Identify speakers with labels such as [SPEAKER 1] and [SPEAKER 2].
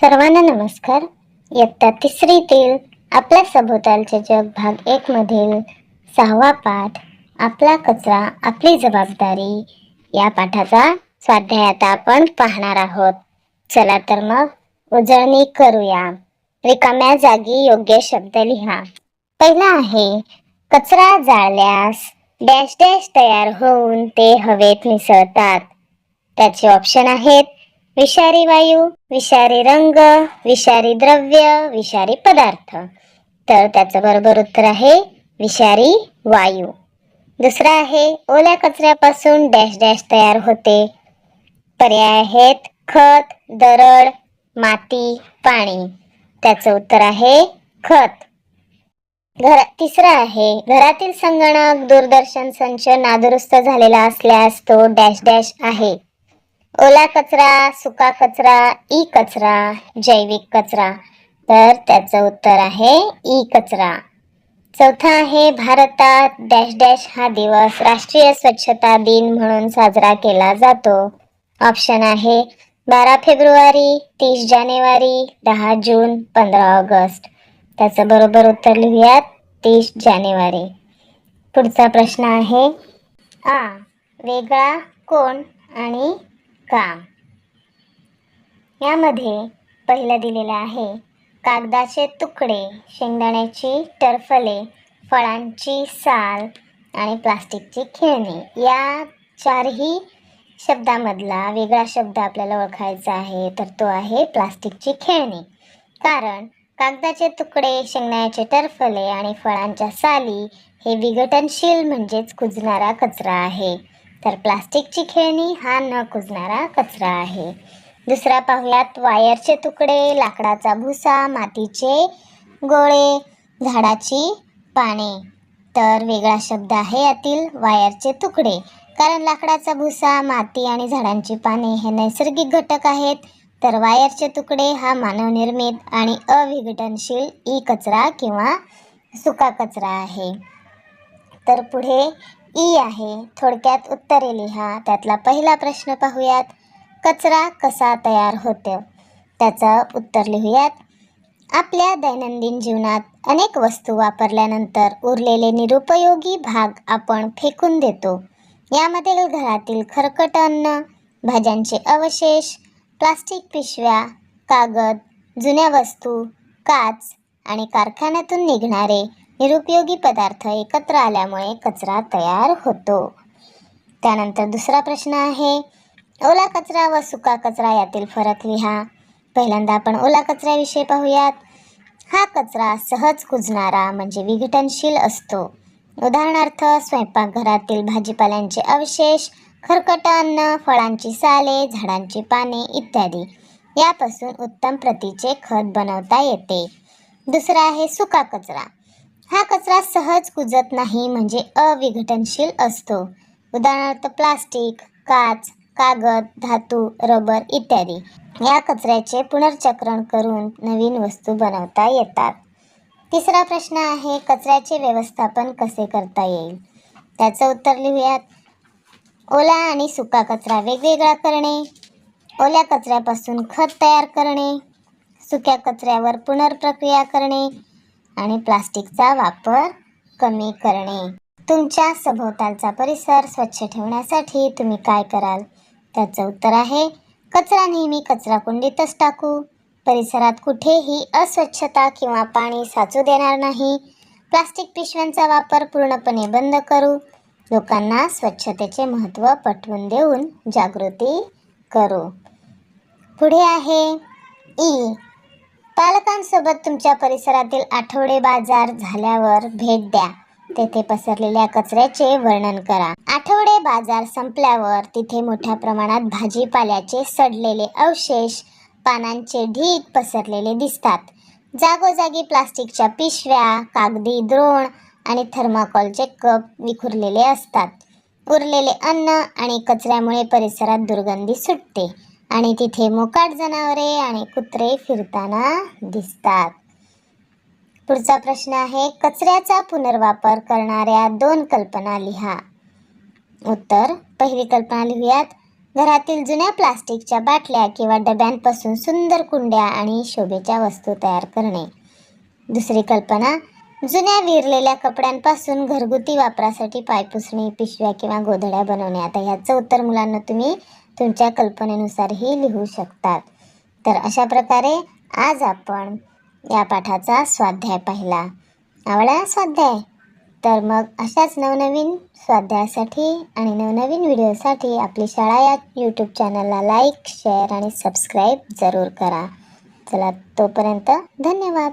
[SPEAKER 1] सर्वांना नमस्कार. इयत्ता तिसरीतील आपल्या सभोवतालचे जग भाग 1 मधील 6वा पाठ आपला कचरा आपली जबाबदारी या पाठाचा स्वाध्याय आता आपण पाहणार आहोत. चला तर मग उजळणी करूया. रिकाम्या जागी योग्य शब्द लिहा. पहिला आहे कचरा जाळल्यास डॅश डॅश तयार होऊन ते हवेत मिसळतात. त्याचे ऑप्शन आहेत विषारी वायू, विषारी रंग, विषारी द्रव्य, विषारी पदार्थ. तर त्याचं बरोबर उत्तर आहे विषारी वायू. दुसरा आहे ओल्या कचऱ्यापासून डॅश डॅश तयार होते. पर्याय आहेत खत, दरड, माती, पाणी. त्याचं उत्तर आहे खत. तिसरा आहे घरातील संगणक, दूरदर्शन संच नादुरुस्त झालेला असल्यास तो डॅश डॅश आहे. ओला कचरा, सुका कचरा, ई कचरा, जैविक कचरा. तर त्याचं उत्तर आहे ई कचरा. चौथा आहे भारतात डॅश डॅश हा दिवस राष्ट्रीय स्वच्छता दिन म्हणून साजरा केला जातो. ऑप्शन आहे 12 फेब्रुवारी, 30 जानेवारी, 10 जून, 15 ऑगस्ट. त्याचं बरोबर उत्तर लिहूयात 30 जानेवारी. पुढचा प्रश्न आहे वेगळा कोण आणि काम. यामध्ये पहिलं दिलेलं आहे कागदाचे तुकडे, शेंगदाण्याची टरफले, फळांची साल आणि प्लास्टिकची खेळणी. या चारही शब्दामधला वेगळा शब्द आपल्याला ओळखायचा आहे, तर तो आहे प्लास्टिकची खेळणी. कारण कागदाचे तुकडे, शेंगदाण्याचे टरफले आणि फळांच्या साली हे विघटनशील म्हणजेच कुजणारा कचरा आहे, तर प्लास्टिकची खेळणी हा न कुजणारा कचरा आहे. दुसरा पाहूयात वायरचे तुकडे, लाकडाचा भुसा, मातीचे गोळे, झाडाची पाने. तर वेगळा शब्द आहे यातील वायरचे तुकडे. कारण लाकडाचा भुसा, माती आणि झाडांची पाने हे नैसर्गिक घटक आहेत, तर वायरचे तुकडे हा मानवनिर्मित आणि अविघटनशील ई कचरा किंवा सुका कचरा आहे. तर पुढे ई आहे. थोडक्यात उत्तरे लिहा. त्यातला पहिला प्रश्न पाहूयात कचरा कसा तयार होतो. त्याचं उत्तर लिहूयात. आपल्या दैनंदिन जीवनात अनेक वस्तू वापरल्यानंतर उरलेले निरुपयोगी भाग आपण फेकून देतो. यामध्ये घरातील खरकट अन्न, भाज्यांचे अवशेष, प्लास्टिक पिशव्या, कागद, जुन्या वस्तू, काच आणि कारखान्यातून निघणारे निरुपयोगी पदार्थ एकत्र आल्यामुळे कचरा तयार होतो. त्यानंतर दुसरा प्रश्न आहे ओला कचरा व सुका कचरा यातील फरक लिहा. पहिल्यांदा आपण ओला कचऱ्याविषयी पाहूयात. हा कचरा सहज कुजणारा म्हणजे विघटनशील असतो. उदाहरणार्थ स्वयंपाकघरातील भाजीपाल्यांचे अवशेष, खरकट अन्न, फळांची साले, झाडांची पाने इत्यादी. यापासून उत्तम प्रतीचे खत बनवता येते. दुसरा आहे सुका कचरा. हा कचरा सहज कुजत नाही म्हणजे अविघटनशील असतो. उदाहरणार्थ प्लास्टिक, काच, कागद, धातू, रबर इत्यादी. या कचऱ्याचे पुनर्चक्रण करून नवीन वस्तू बनवता येतात. तिसरा प्रश्न आहे कचऱ्याचे व्यवस्थापन कसे करता येईल. त्याचं उत्तर लिहूयात. ओला आणि सुका कचरा वेगवेगळा करणे, ओल्या कचऱ्यापासून खत तयार करणे, सुक्या कचऱ्यावर पुनर्प्रक्रिया करणे आणि प्लास्टिकचा वापर कमी करणे. तुमच्या सभोवतालचा परिसर स्वच्छ ठेवण्यासाठी तुम्ही काय कराल. त्याचं उत्तर आहे कचरा नेहमी कचराकुंडीतच टाकू, परिसरात कुठेही अस्वच्छता किंवा पाणी साचू देणार नाही, प्लास्टिक पिशव्यांचा वापर पूर्णपणे बंद करू, लोकांना स्वच्छतेचे महत्त्व पटवून देऊन जागृती करू. पुढे आहे ई. पालकांसोबत तुमच्या परिसरातील आठवडे बाजार झाल्यावर भेट द्या. तेथे पसरलेल्या कचऱ्याचे वर्णन करा. आठवडे बाजार संपल्यावर तिथे मोठ्या प्रमाणात भाजीपाल्याचे सडलेले अवशेष, पानांचे ढीग पसरलेले दिसतात. जागोजागी प्लास्टिकच्या पिशव्या, कागदी द्रोण आणि थर्माकोलचे कप विखुरलेले असतात. उरलेले अन्न आणि कचऱ्यामुळे परिसरात दुर्गंधी सुटते आणि तिथे मोकाट जनावरे आणि कुत्रे फिरताना दिसतात. पुढचा प्रश्न आहे कचऱ्याचा पुनर्वापर करणाऱ्या 2 कल्पना लिहा. उत्तर पहिली कल्पना लिहूयात. घरातील जुन्या प्लास्टिकच्या बाटल्या किंवा डब्यांपासून सुंदर कुंड्या आणि शोभेच्या वस्तू तयार करणे. दुसरी कल्पना, जुन्या विरलेल्या कपड्यांपासून घरगुती वापरासाठी पायपुसणी, पिशव्या किंवा गोधड्या बनवणे. आता ह्याचं उत्तर मुलांना तुम्ही तुमच्या कल्पनेनुसारही लिहू शकतात. तर अशा प्रकारे आज आपण या पाठाचा स्वाध्याय पाहिला. आवडला स्वाध्याय? तर मग अशाच नवनवीन स्वाध्यायासाठी आणि नवनवीन व्हिडिओसाठी आपली शाळा या यूट्यूब चॅनलला लाईक, शेअर आणि सबस्क्राईब जरूर करा. चला तोपर्यंत धन्यवाद.